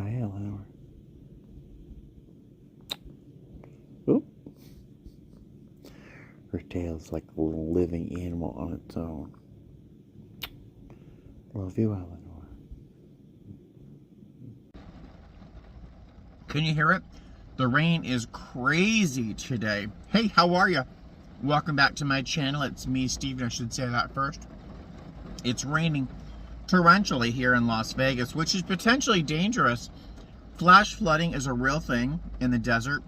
Hi, Eleanor. Oop. Her tail's like a living animal on its own. Love you, Eleanor. Can you hear it? The rain is crazy today. Hey, how are you? Welcome back to my channel. It's me, Steven. I should say that first. It's raining torrentially here in Las Vegas, which is potentially dangerous. Flash flooding is a real thing in the desert.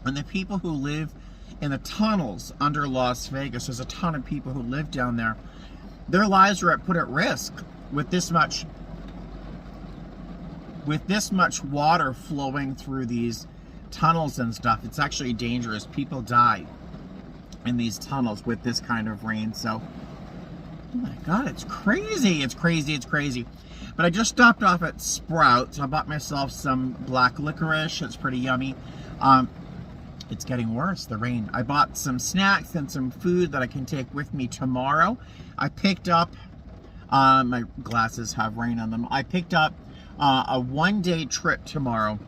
And the people who live in the tunnels under Las Vegas, there's a ton of people who live down there. Their lives are put at risk with this much water flowing through these tunnels and stuff. It's actually dangerous. People die in these tunnels with this kind of rain. So, oh my God, it's crazy. It's crazy. It's crazy. But I just stopped off at Sprouts. I bought myself some black licorice. It's pretty yummy. It's getting worse, the rain. I bought some snacks and some food that I can take with me tomorrow. I picked up, my glasses have rain on them. I picked up a one-day trip tomorrow.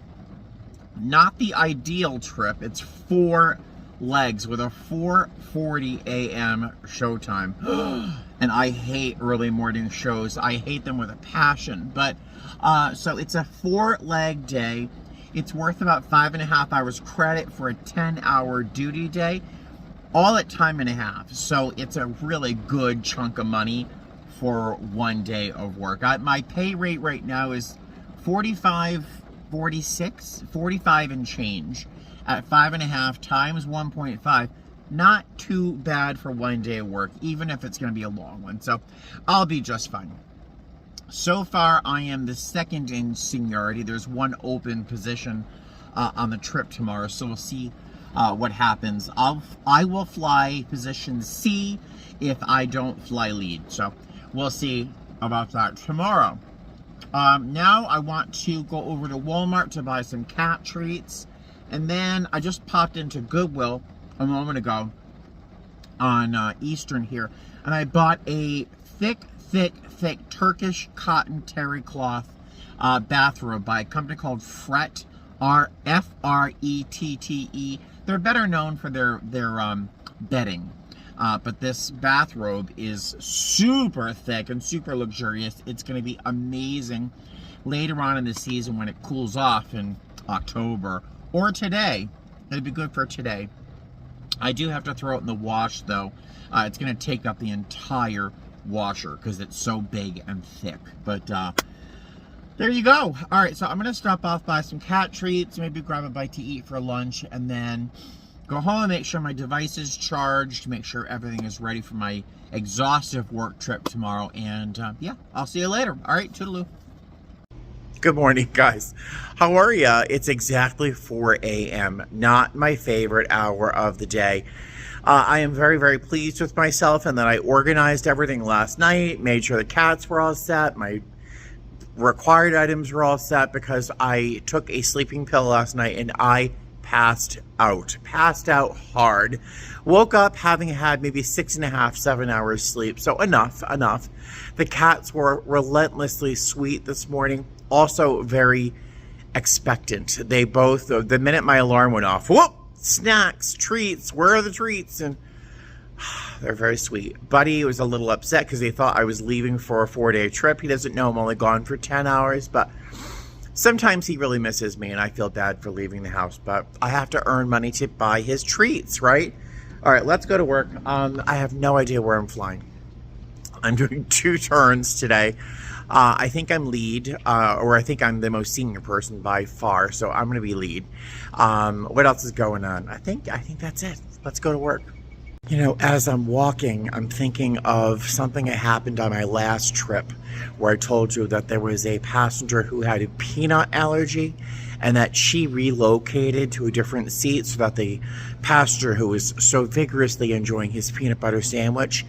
Not the ideal trip. It's 4 legs with a 4:40 a.m. showtime. And I hate early morning shows. I hate them with a passion. But, so it's a 4-leg day. It's worth about 5.5 hours credit for a 10-hour duty day, all at time and a half. So it's a really good chunk of money for one day of work. My pay rate right now is $45 and change at 5.5 times 1.5. Not too bad for one day of work, even if it's going to be a long one. So I'll be just fine. So far, I am the second in seniority. There's one open position on the trip tomorrow, so we'll see what happens. I will fly position C if I don't fly lead. So we'll see about that tomorrow. Now I want to go over to Walmart to buy some cat treats. And then I just popped into Goodwill a moment ago on Eastern here. And I bought a thick Turkish cotton terry cloth bathrobe by a company called Fret, F-R-E-T-T-E. They're better known for their bedding. But this bathrobe is super thick and super luxurious. It's going to be amazing later on in the season when it cools off in October or today. It'd be good for today. I do have to throw it in the wash though. It's going to take up the entire washer because it's so big and thick. But there you go. All right, so I'm going to stop off, buy some cat treats, maybe grab a bite to eat for lunch, and then go home and make sure my device is charged, make sure everything is ready for my exhaustive work trip tomorrow. And yeah, I'll see you later. All right, toodaloo. Good morning, guys. How are ya? It's exactly 4 a.m. Not my favorite hour of the day. I am very, very pleased with myself and that I organized everything last night, made sure the cats were all set, my required items were all set, because I took a sleeping pill last night and I passed out hard. Woke up having had maybe 6.5, 7 hours sleep. So enough. The cats were relentlessly sweet this morning. Also very expectant. They both, the minute my alarm went off, whoop, snacks, treats, where are the treats? And they're very sweet. Buddy was a little upset because he thought I was leaving for a 4-day trip. He doesn't know I'm only gone for 10 hours, but sometimes he really misses me and I feel bad for leaving the house, but I have to earn money to buy his treats, right? All right, let's go to work. I have no idea where I'm flying. I'm doing 2 turns today. I think I'm lead, or I think I'm the most senior person by far, so I'm going to be lead. What else is going on? I think that's it. Let's go to work. You know, as I'm walking, I'm thinking of something that happened on my last trip where I told you that there was a passenger who had a peanut allergy and that she relocated to a different seat so that the passenger who was so vigorously enjoying his peanut butter sandwich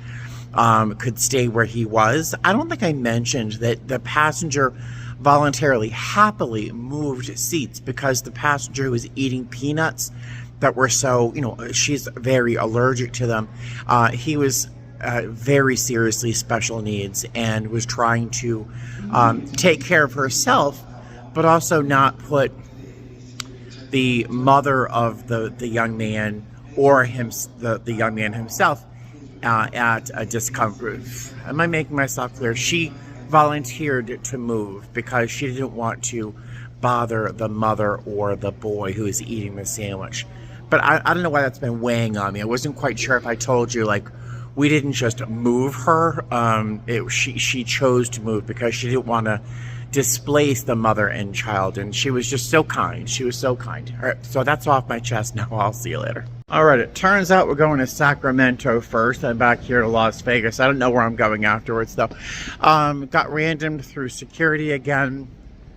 could stay where he was. I don't think I mentioned that the passenger voluntarily, happily moved seats because the passenger who was eating peanuts that were so, she's very allergic to them. He was very seriously special needs and was trying to take care of herself but also not put the mother of the young man or the young man himself at a discomfort. Am I making myself clear? She volunteered to move because she didn't want to bother the mother or the boy who is eating the sandwich. But I don't know why that's been weighing on me. I wasn't quite sure if I told you, like, we didn't just move her. She chose to move because she didn't want to displace the mother and child, and she was just so kind. She was so kind. All right, so that's off my chest now. I'll see you later. All right, it turns out we're going to Sacramento first and back here to Las Vegas. I don't know where I'm going afterwards, though. Got randomed through security again.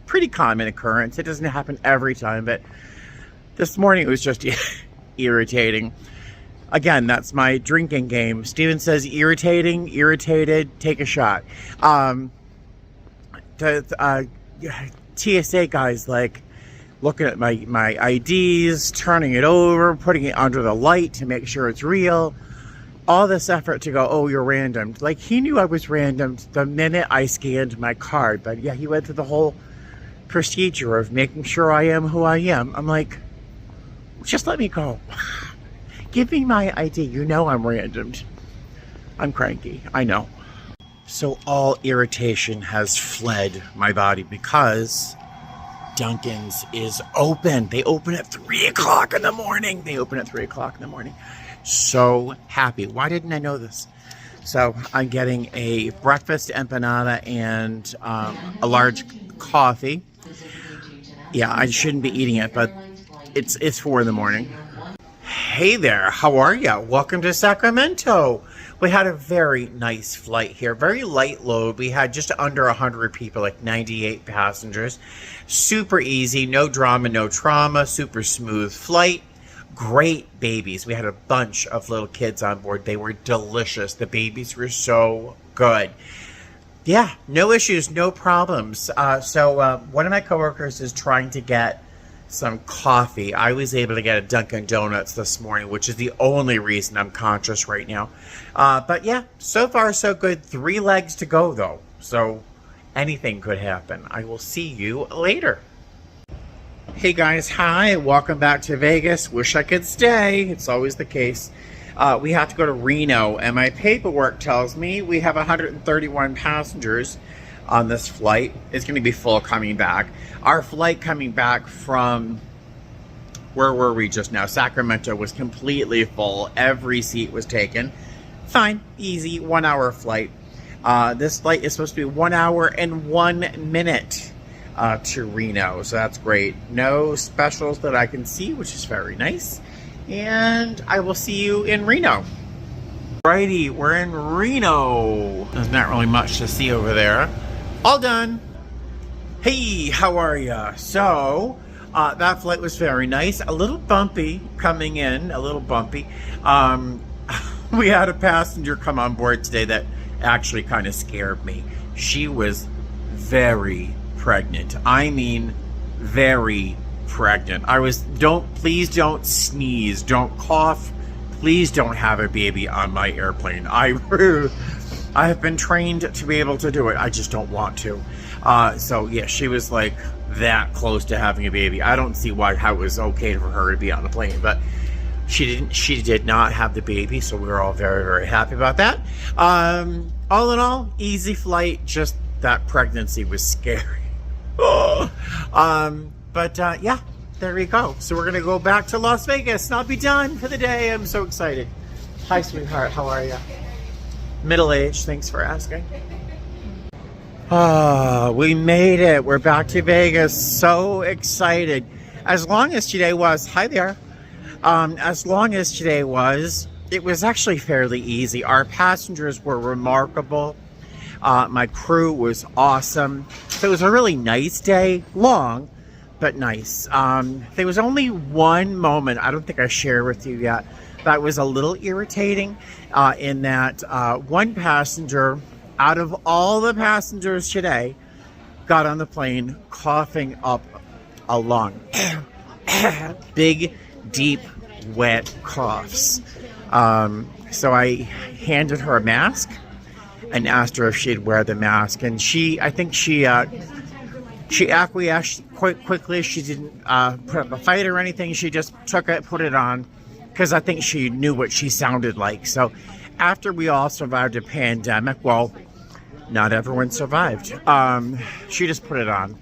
Pretty common occurrence. It doesn't happen every time, but this morning it was just irritating. Again, that's my drinking game. Steven says irritating, irritated, take a shot. The TSA guys, like, looking at my IDs, turning it over, putting it under the light to make sure it's real. All this effort to go, oh, you're randomed. Like, he knew I was randomed the minute I scanned my card. But yeah, he went through the whole procedure of making sure I am who I am. I'm like, just let me go. Give me my ID. You know I'm randomed. I'm cranky. I know. So all irritation has fled my body because Dunkin's is open. They open at 3 o'clock in the morning. So happy. Why didn't I know this? So I'm getting a breakfast empanada and a large coffee. Yeah, I shouldn't be eating it, but it's 4 in the morning. Hey there, how are ya? Welcome to Sacramento. We had a very nice flight here, very light load. We had just under 100 people, like 98 passengers. Super easy, no drama, no trauma, super smooth flight. Great babies. We had a bunch of little kids on board. They were delicious. The babies were so good. Yeah, no issues, no problems. So one of my coworkers is trying to get some coffee. I was able to get a Dunkin' Donuts this morning, which is the only reason I'm conscious right now. But yeah, so far so good. 3 legs to go though, so anything could happen. I will see you later. Hey guys, hi, welcome back to Vegas. Wish I could stay. It's always the case. We have to go to Reno, and my paperwork tells me we have 131 passengers on this flight. It's going to be full coming back. Our flight coming back from, where were we just now? Sacramento was completely full. Every seat was taken. Fine, easy, 1 hour flight. This flight is supposed to be 1 hour and 1 minute to Reno, so that's great. No specials that I can see, which is very nice. And I will see you in Reno. Alrighty, we're in Reno. There's not really much to see over there. All done. Hey, how are ya? So, that flight was very nice. A little bumpy coming in, a little bumpy. We had a passenger come on board today that actually kind of scared me. She was very pregnant. I mean, very pregnant. Please don't sneeze, don't cough. Please don't have a baby on my airplane. I have been trained to be able to do it. I just don't want to. So yeah, she was like that close to having a baby. I don't see how it was okay for her to be on the plane, but she did not have the baby, so we were all very, very happy about that. All in all, easy flight, just that pregnancy was scary. Yeah, there we go. So we're gonna go back to Las Vegas and I'll be done for the day. I'm so excited. Hi, sweetheart, how are you? Middle-aged, thanks for asking. We made it. We're back to Vegas. So excited. As long as today was, hi there. As long as today was, it was actually fairly easy. Our passengers were remarkable. My crew was awesome. So it was a really nice day. Long, but nice. There was only one moment I don't think I shared with you yet that was a little irritating, in that one passenger out of all the passengers today got on the plane coughing up a lung. Big, deep, wet coughs. So I handed her a mask and asked her if she'd wear the mask, and I think she She acquiesced quite quickly. She didn't put up a fight or anything. She just took it, put it on, because I think she knew what she sounded like. So after we all survived a pandemic, well, not everyone survived. She just put it on,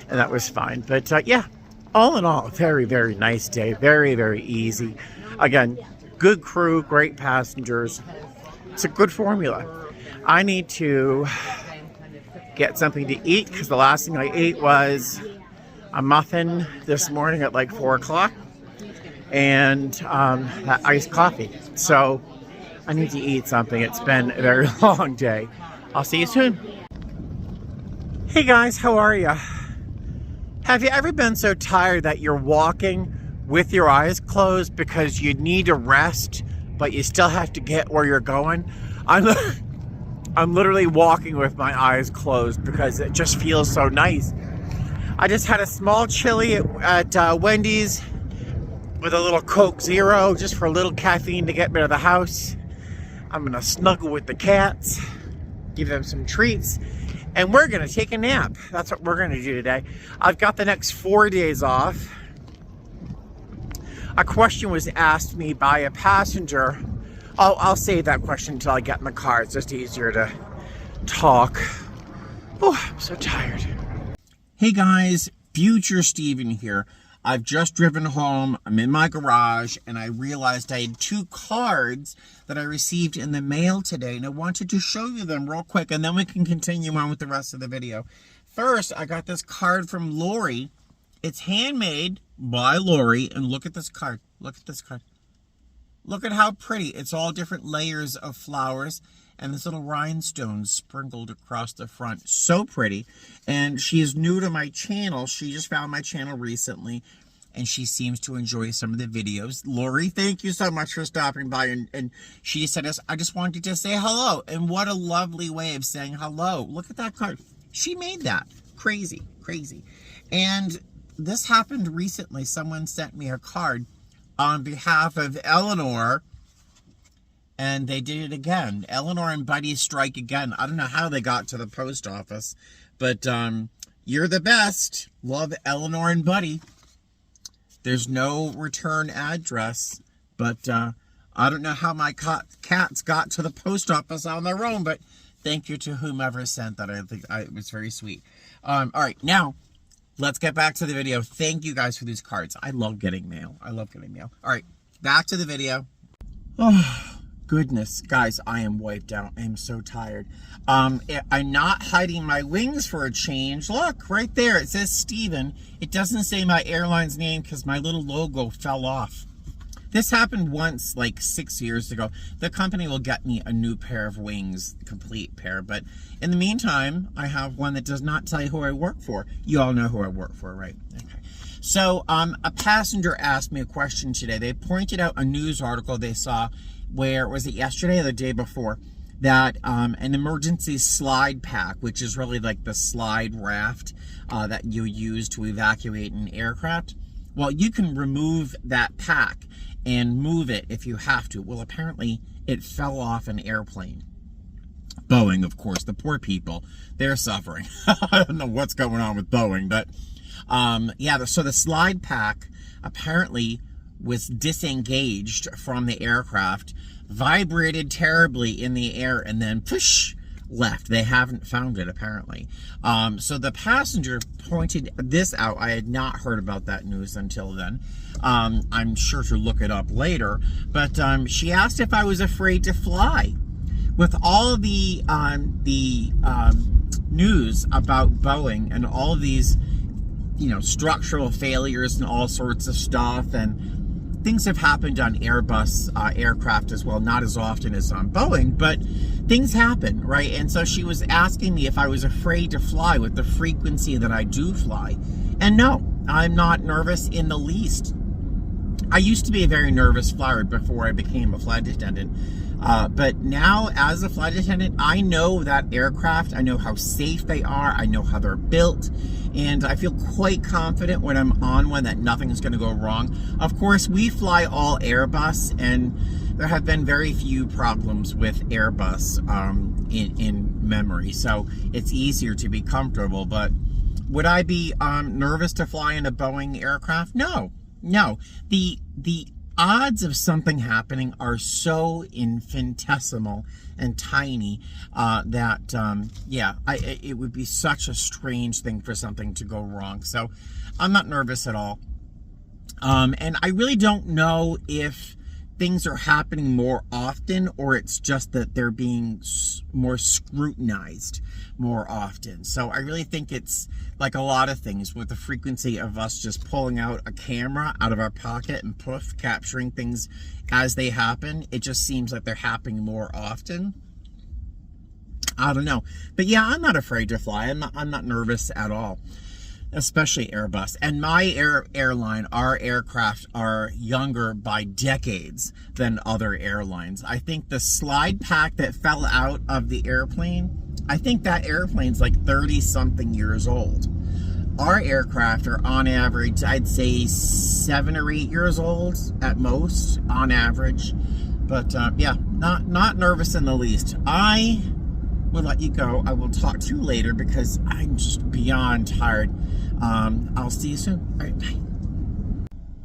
and that was fine. But yeah, all in all, very, very nice day. Very, very easy. Again, good crew, great passengers. It's a good formula. I need to get something to eat, because the last thing I ate was a muffin this morning at like 4 o'clock and that iced coffee. So I need to eat something. It's been a very long day. I'll see you soon. Hey guys, how are you? Have you ever been so tired that you're walking with your eyes closed because you need to rest, but you still have to get where you're going? I'm literally walking with my eyes closed because it just feels so nice. I just had a small chili at Wendy's with a little Coke Zero, just for a little caffeine to get me to the house. I'm gonna snuggle with the cats, give them some treats, and we're gonna take a nap. That's what we're gonna do today. I've got the next 4 days off. A question was asked me by a passenger. I'll save that question until I get in the car. It's just easier to talk. Oh, I'm so tired. Hey guys, future Steven here. I've just driven home. I'm in my garage, and I realized I had 2 cards that I received in the mail today, and I wanted to show you them real quick, and then we can continue on with the rest of the video. First, I got this card from Lori. It's handmade by Lori, and look at this card. Look at this card. Look at how pretty. It's all different layers of flowers and this little rhinestones sprinkled across the front. So pretty. And she is new to my channel. She just found my channel recently, and she seems to enjoy some of the videos. Lori, thank you so much for stopping by. And she said, I just wanted to say hello. And what a lovely way of saying hello. Look at that card. She made that. Crazy, crazy. And this happened recently. Someone sent me a card on behalf of Eleanor, and they did it again. Eleanor and Buddy strike again. I don't know how they got to the post office, but you're the best. Love Eleanor and Buddy. There's no return address, but I don't know how my cats got to the post office on their own, but thank you to whomever sent that. I think it was very sweet. All right, now let's get back to the video. Thank you guys for these cards. I love getting mail. I love getting mail. All right, back to the video. Oh, goodness. Guys, I am wiped out. I am so tired. I'm not hiding my wings for a change. Look, right there. It says Steven. It doesn't say my airline's name because my little logo fell off. This happened once, like 6 years ago. The company will get me a new pair of wings, complete pair. But in the meantime, I have one that does not tell you who I work for. You all know who I work for, right? Okay. So a passenger asked me a question today. They pointed out a news article they saw where, was it yesterday or the day before, that an emergency slide pack, which is really like the slide raft that you use to evacuate an aircraft. Well, you can remove that pack and move it if you have to. Well, apparently it fell off an airplane. Boeing, of course, the poor people, they're suffering. I don't know what's going on with Boeing, but yeah, so the slide pack apparently was disengaged from the aircraft, vibrated terribly in the air, and then push, left. They haven't found it, apparently. So the passenger pointed this out. I had not heard about that news until then. I'm sure to look it up later. But she asked if I was afraid to fly. With all of the news about Boeing and all of these, you know, structural failures and all sorts of stuff, and things have happened on Airbus aircraft as well, not as often as on Boeing, but things happen, right? And so she was asking me if I was afraid to fly with the frequency that I do fly. And no, I'm not nervous in the least. I used to be a very nervous flyer before I became a flight attendant. But now, as a flight attendant, I know that aircraft, I know how safe they are, I know how they're built, and I feel quite confident when I'm on one that nothing is going to go wrong. Of course, we fly all Airbus, and there have been very few problems with Airbus in memory, so it's easier to be comfortable. But Would I be nervous to fly in a Boeing aircraft? No, no. The odds of something happening are so infinitesimal and tiny that yeah, it would be such a strange thing for something to go wrong. So I'm not nervous at all. And I really don't know if things are happening more often or it's just that they're being more scrutinized more often. So I really think it's like a lot of things with the frequency of us just pulling out a camera out of our pocket and poof, capturing things as they happen. It just seems like they're happening more often. I don't know. But yeah, I'm not afraid to fly. I'm not nervous at all. Especially Airbus. And my airline, our aircraft are younger by decades than other airlines. I think the slide pack that fell out of the airplane, I think that airplane's like 30-something years old. Our aircraft are on average, I'd say 7 or 8 years old at most, on average. But yeah, not nervous in the least. I will let you go. I will talk to you later because I'm just beyond tired. I'll see you soon. All right, bye.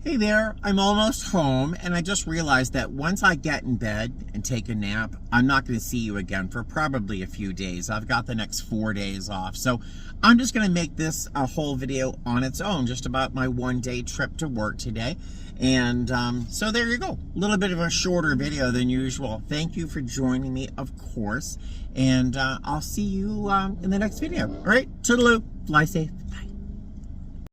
Hey there, I'm almost home, and I just realized that once I get in bed and take a nap, I'm not going to see you again for probably a few days. I've got the next 4 days off, so I'm just going to make this a whole video on its own, just about my one-day trip to work today. And so there you go, a little bit of a shorter video than usual. Thank you for joining me, of course, and I'll see you in the next video. All right, toodaloo, fly safe, bye.